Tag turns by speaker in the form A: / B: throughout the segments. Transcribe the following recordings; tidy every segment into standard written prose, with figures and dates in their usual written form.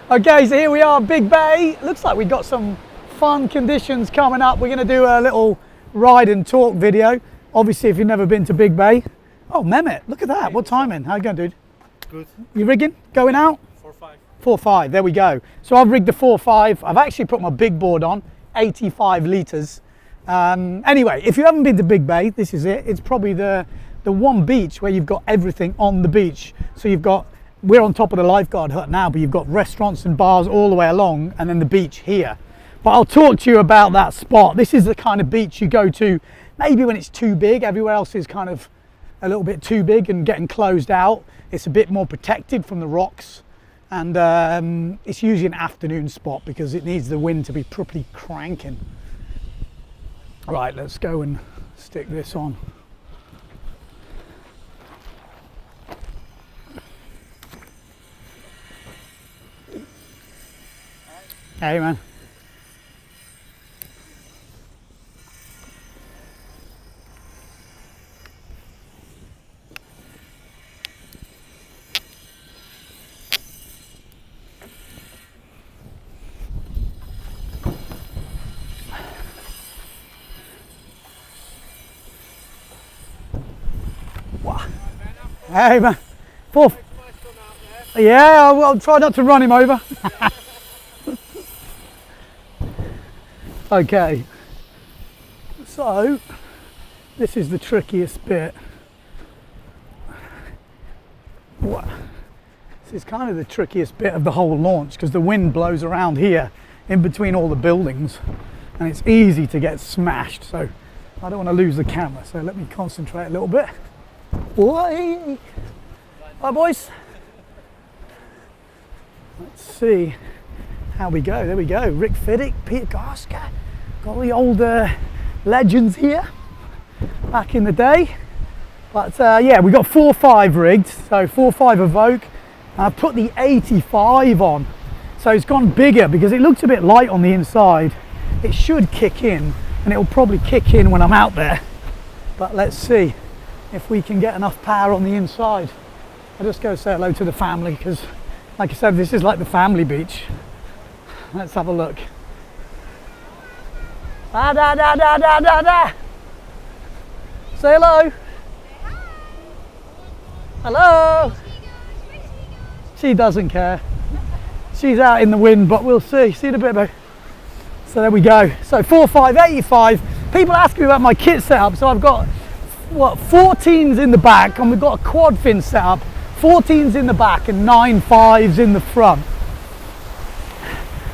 A: Okay, so here we are, Big Bay. Looks like we've got some fun conditions coming up. We're going to do a little ride and talk video. Obviously, if you've never been to Big Bay. Oh, Mehmet, look at that. What timing? How you going, dude?
B: Good.
A: You rigging? Going out?
B: 4.5.
A: 4.5, there we go. So I've rigged the 4.5. I've actually put my big board on, 85 litres. Anyway, if you haven't been to Big Bay, this is it. It's probably the one beach where you've got everything on the beach. So we're on top of the lifeguard hut now, but you've got restaurants and bars all the way along, and then the beach here. But I'll talk to you about that spot. This is the kind of beach you go to maybe when it's too big. Everywhere else is kind of a little bit too big and getting closed out. It's a bit more protected from the rocks, and it's usually an afternoon spot because it needs the wind to be properly cranking. Right, let's go and stick this on. Hey, man. Wow. Hey, man. Yeah, I'll try not to run him over. Okay, so this is the trickiest bit. This is kind of the trickiest bit of the whole launch because the wind blows around here in between all the buildings and it's easy to get smashed. So I don't want to lose the camera, so let me concentrate a little bit. Oi. Hi, boys. Let's see how we go. There we go. Rick Fiddick, Peter Garska, got all the older legends here back in the day. But yeah, we got 4.5 rigged, so 4.5 Evoque. And I put the 85 on, so it's gone bigger because it looks a bit light on the inside. It should kick in, and it'll probably kick in when I'm out there. But let's see if we can get enough power on the inside. I'll just go say hello to the family because, like I said, this is like the family beach. Let's have a look. Da da da da da da da. Say hello. Hello. She doesn't care. She's out in the wind, but we'll see. See you in a bit, babe. So there we go. So 4.5, 85. People ask me about my kit setup. So I've got 14s in the back, and we've got a quad fin setup. 14s in the back and 9.5s in the front.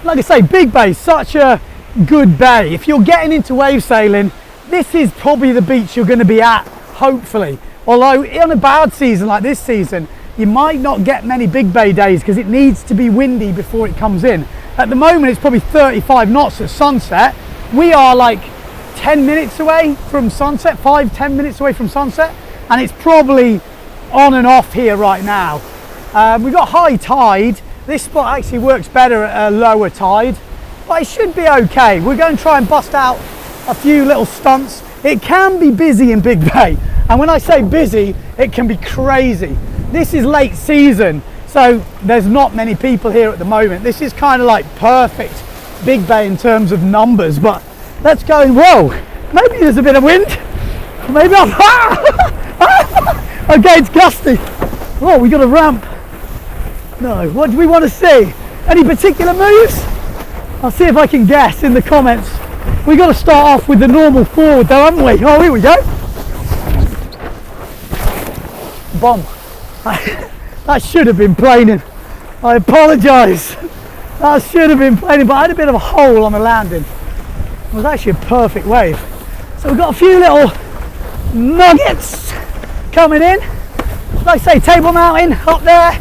A: Like I say, Big Bay is such a good bay. If you're getting into wave sailing, this is probably the beach you're going to be at, hopefully. Although in a bad season like this season, you might not get many Big Bay days because it needs to be windy before it comes in. At the moment, it's probably 35 knots at sunset. We are like 10 minutes away from sunset, 5-10 minutes away from sunset, and it's probably on and off here right now. We've got high tide. This spot actually works better at a lower tide, but it should be okay. We're going to try and bust out a few little stunts. It can be busy in Big Bay, and when I say busy, it can be crazy. This is late season, so there's not many people here at the moment. This is kind of like perfect Big Bay in terms of numbers, but let's go. Whoa, maybe there's a bit of wind. Maybe I'm... Okay, it's gusty. Oh, we got a ramp. No, what do we want to see? Any particular moves? I'll see if I can guess in the comments. We got to start off with the normal forward though, haven't we? Oh, here we go. Bomb. That should have been planing. I apologise. That should have been planing, but I had a bit of a hole on the landing. It was actually a perfect wave. So we've got a few little nuggets coming in. Like I say, Table Mountain up there.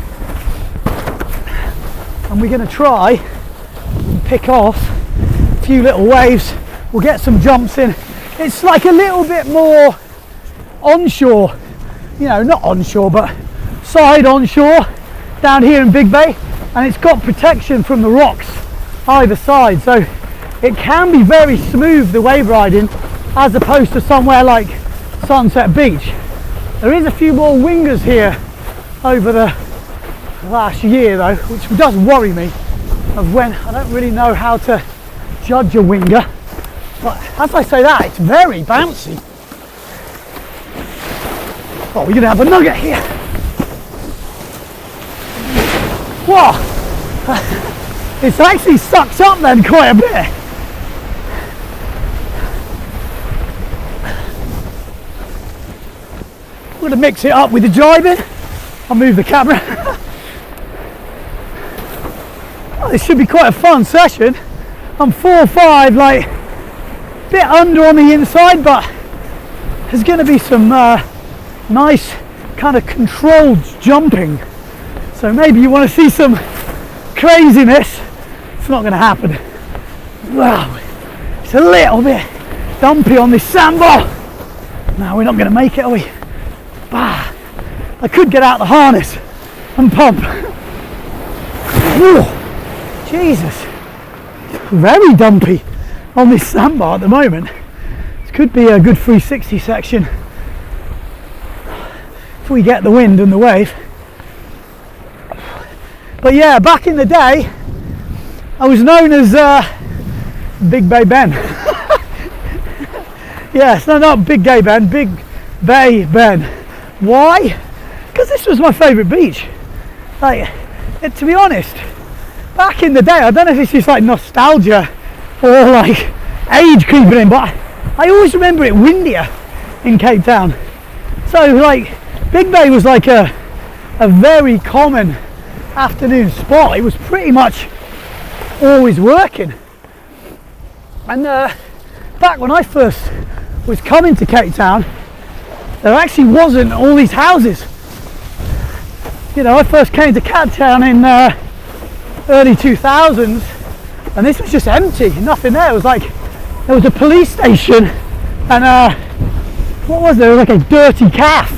A: And we're going to try and pick off a few little waves. We'll get some jumps in. It's like a little bit more onshore, you know, not onshore, but side onshore down here in Big Bay. And it's got protection from the rocks either side. So it can be very smooth, the wave riding, as opposed to somewhere like Sunset Beach. There is a few more wingers here over the last year though, which does worry me, of when I don't really know how to judge a winger. But as I say that, it's very bouncy. Oh, we're gonna have a nugget here. Whoa! It's actually sucked up then quite a bit. I'm gonna mix it up with the driving. I'll move the camera. Oh, this should be quite a fun session. I'm 4-5, like a bit under on the inside, but there's going to be some nice kind of controlled jumping. So maybe you want to see some craziness. It's not going to happen. Wow, it's a little bit dumpy on this sandbar. No, we're not going to make it, are we? Bah. I could get out the harness and pump. Whew. Jesus, very dumpy on this sandbar at the moment. This could be a good 360 section if we get the wind and the wave. But yeah, back in the day, I was known as Big Bay Ben. Yes, no, not Big Gay Ben, Big Bay Ben. Why? Because this was my favourite beach. Like, to be honest, back in the day, I don't know if it's just like nostalgia or like age creeping in, but I always remember it windier in Cape Town. So like, Big Bay was like a very common afternoon spot. It was pretty much always working. And back when I first was coming to Cape Town, there actually wasn't all these houses. You know, I first came to Cape Town in early 2000s, and this was just empty, nothing there. It was like, there was a police station, and what was there? There was like a dirty calf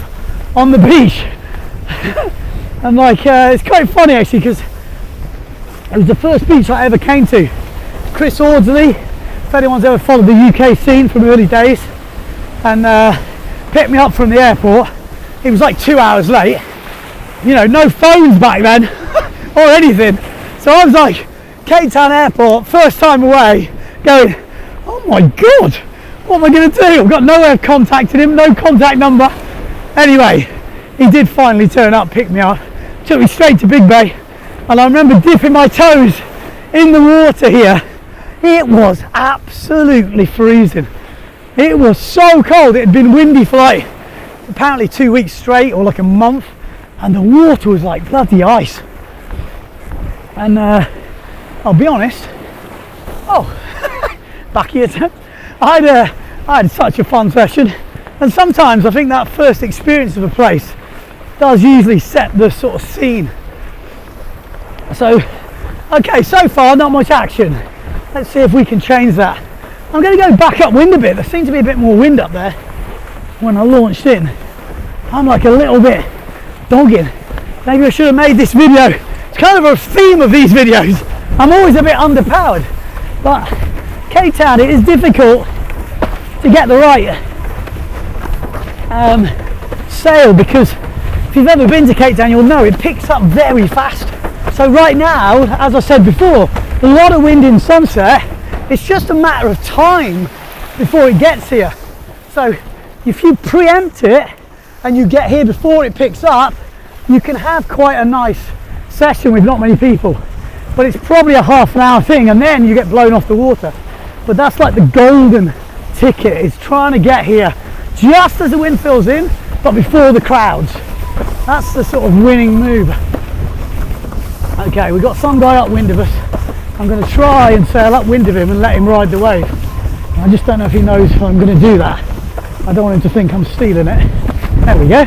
A: on the beach. And like, it's quite funny actually, because it was the first beach I ever came to. Chris Audsley, if anyone's ever followed the UK scene from early days, and picked me up from the airport. He was like 2 hours late. You know, no phones back then or anything. So I was like, Cape Town Airport, first time away, going, oh my God, what am I going to do? I've got no way of contacting him, no contact number. Anyway, he did finally turn up, pick me up, took me straight to Big Bay. And I remember dipping my toes in the water here. It was absolutely freezing. It was so cold. It had been windy for like apparently 2 weeks straight, or like a month, and the water was like bloody ice. And I'll be honest, back here, I had such a fun session. And sometimes I think that first experience of a place does usually set the sort of scene. So, okay, so far not much action. Let's see if we can change that. I'm going to go back upwind a bit. There seemed to be a bit more wind up there when I launched in. I'm like a little bit dogging. Maybe I should have made this video. It's kind of a theme of these videos. I'm always a bit underpowered, but Cape Town, it is difficult to get the right sail, because if you've ever been to Cape Town, you'll know it picks up very fast. So right now, as I said before, a lot of wind in Sunset. It's just a matter of time before it gets here. So if you preempt it and you get here before it picks up, you can have quite a nice session with not many people. But it's probably a half an hour thing, and then you get blown off the water. But that's like the golden ticket, is trying to get here just as the wind fills in, but before the crowds. That's the sort of winning move. Okay, we've got some guy upwind of us. I'm going to try and sail upwind of him and let him ride the wave. I just don't know if he knows if I'm going to do that. I don't want him to think I'm stealing it. There we go.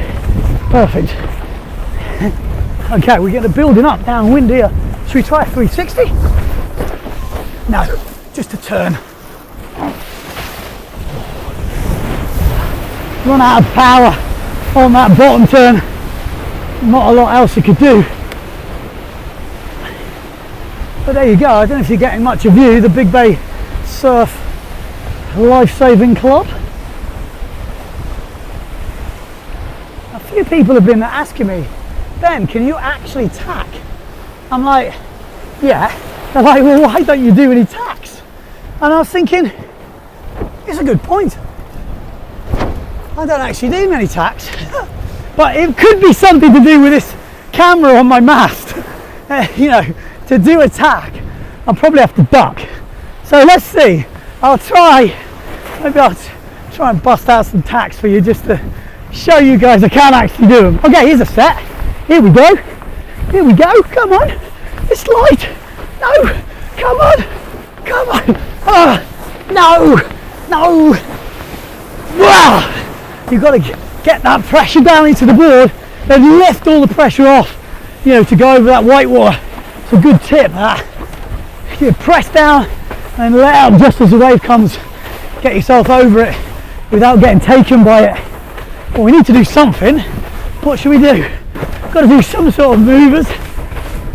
A: Perfect. Okay, we're getting building up downwind here. Should we try a 360? No, just a turn. Run out of power on that bottom turn. Not a lot else you could do. But there you go. I don't know if you're getting much of view. The Big Bay Surf Life-Saving Club. A few people have been asking me Ben, can you actually tack? I'm like, yeah. They're like, well, why don't you do any tacks? And I was thinking, it's a good point. I don't actually do many tacks. But it could be something to do with this camera on my mast. You know, to do a tack, I'll probably have to duck. So let's see. I'll try, maybe I'll try and bust out some tacks for you just to show you guys I can actually do them. Okay, here's a set. Here we go. Here we go. Come on. It's light. No. Come on. Come on. No. No. Wow. You've got to get that pressure down into the board, then lift all the pressure off, you know, to go over that white water. It's a good tip, that. You press down and let out just as the wave comes. Get yourself over it without getting taken by it. Well, we need to do something. What should we do? Got to do some sort of movers.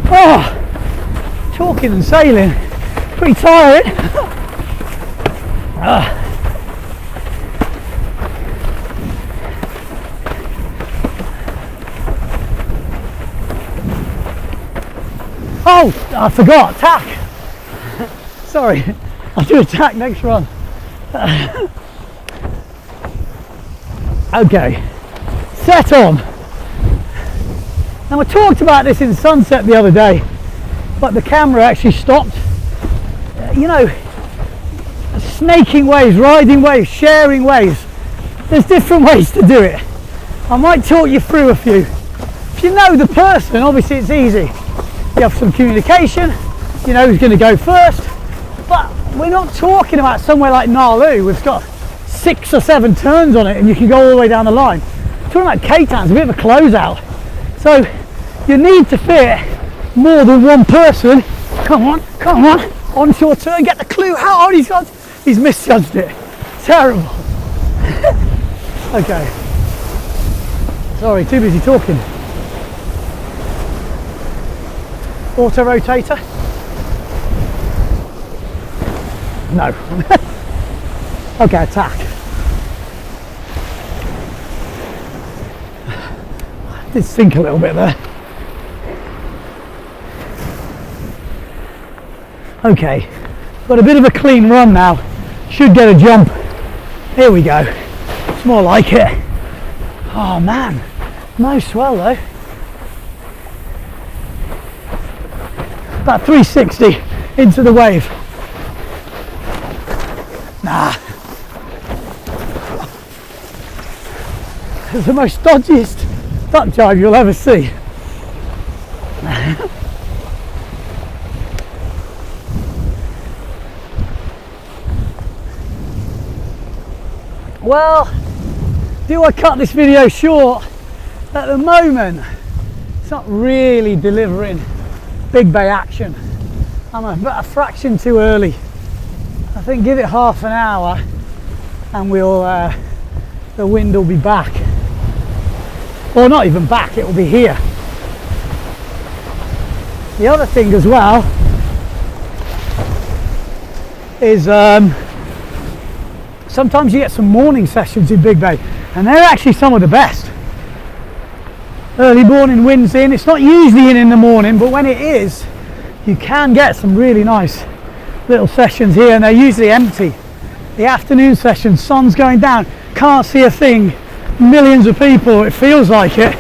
A: Oh, talking and sailing, pretty tiring. Oh, I forgot, tack. Sorry, I'll do a tack next run. Okay, set on. Now I talked about this in Sunset the other day, but the camera actually stopped. You know, snaking waves, riding waves, sharing waves. There's different ways to do it. I might talk you through a few. If you know the person, obviously it's easy. You have some communication, you know who's going to go first, but we're not talking about somewhere like Nalu, which has got 6 or 7 turns on it and you can go all the way down the line. We're talking about Cape Town, it's a bit of a closeout. So you need to fit more than one person. Come on, onshore turn, get the clue how hard he's got. He's misjudged it. Terrible. Okay. Sorry, too busy talking. Auto rotator? No. Okay, attack. Did sink a little bit there. Okay, got a bit of a clean run now. Should get a jump. Here we go. It's more like it. Oh man, no swell though. About 360 into the wave. Nah. It's the most dodgiest duck dive you'll ever see. Well, do I cut this video short? At the moment, it's not really delivering big bay action. I'm a fraction too early. I think give it half an hour and we'll the wind will be back. Or not even back, it will be here. The other thing as well is sometimes you get some morning sessions in Big Bay and they're actually some of the best. Early morning winds in, it's not usually in the morning, but when it is, you can get some really nice little sessions here and they're usually empty. The afternoon session, sun's going down, can't see a thing, millions of people, it feels like it,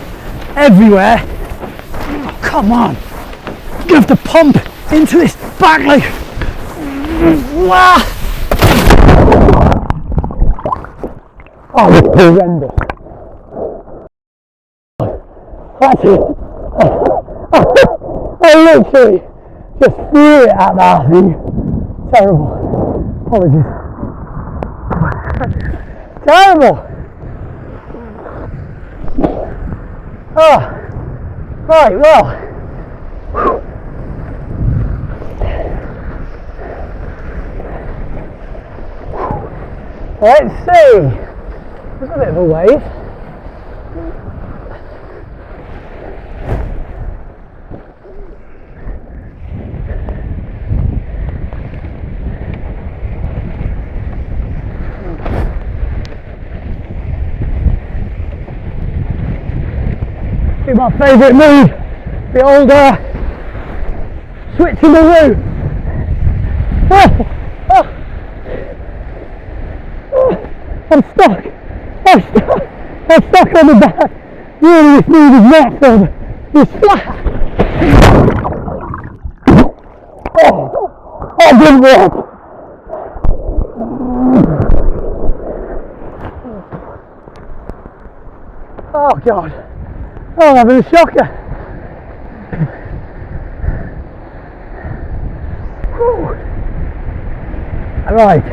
A: everywhere. Oh, come on, you have to pump into this back leg. Wow. Oh, it's horrendous. That's it. I literally just threw it at that thing. Terrible. Apologies. Terrible. Oh, right, well. Let's see. There's a bit of a wave. Do my favourite move, the old switching the route. I'm stuck. I'm stuck on the back. Really, this move is not fun. It's flat. Oh, that didn't work. Oh God. Oh, I'm having a shocker. Right.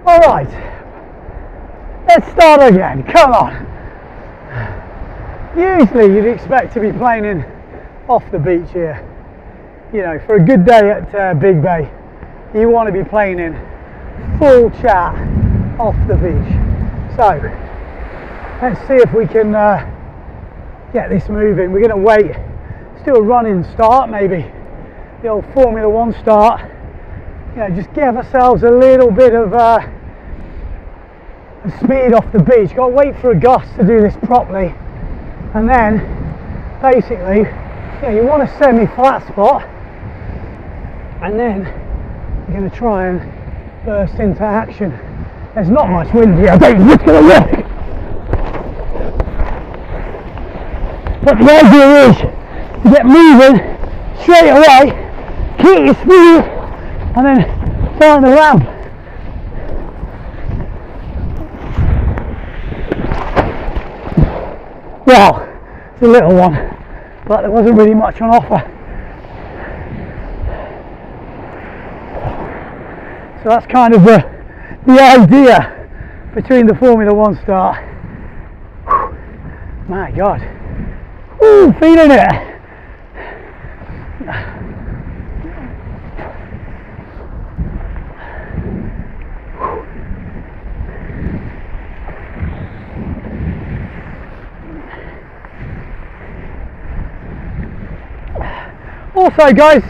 A: All right. Let's start again. Come on. Usually you'd expect to be playing off the beach here. You know, for a good day at Big Bay, you want to be playing in full chat off the beach. So, let's see if we can get this moving. We're going to wait. Let's do a running start, maybe. The old Formula 1 start. You know, just give ourselves a little bit of speed off the beach. Got to wait for a gust to do this properly. And then, basically, you know, you want a semi-flat spot, and then you're going to try and burst into action. There's not much wind here, I don't think it's going to work. But the idea is to get moving straight away, keep your speed, and then find the ramp. Well, it's a little one, but there wasn't really much on offer. So that's kind of the idea between the Formula 1 start. My God. Ooh, feeling it. Also guys,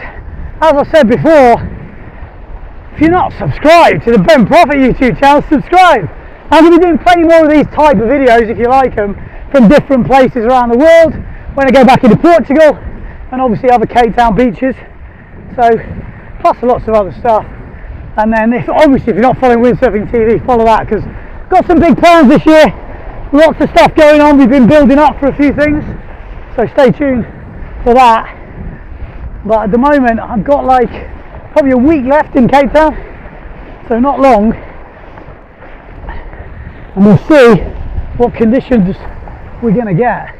A: as I said before, if you're not subscribed to the Ben Profit YouTube channel, subscribe. I'm going to be doing plenty more of these type of videos, if you like them, from different places around the world when I go back into Portugal and obviously other Cape Town beaches. So, plus lots of other stuff. And then obviously if you're not following Windsurfing TV, follow that, because I've got some big plans this year. Lots of stuff going on. We've been building up for a few things. So stay tuned for that. But at the moment I've got like probably a week left in Cape Town, so not long, and we'll see what conditions we're going to get.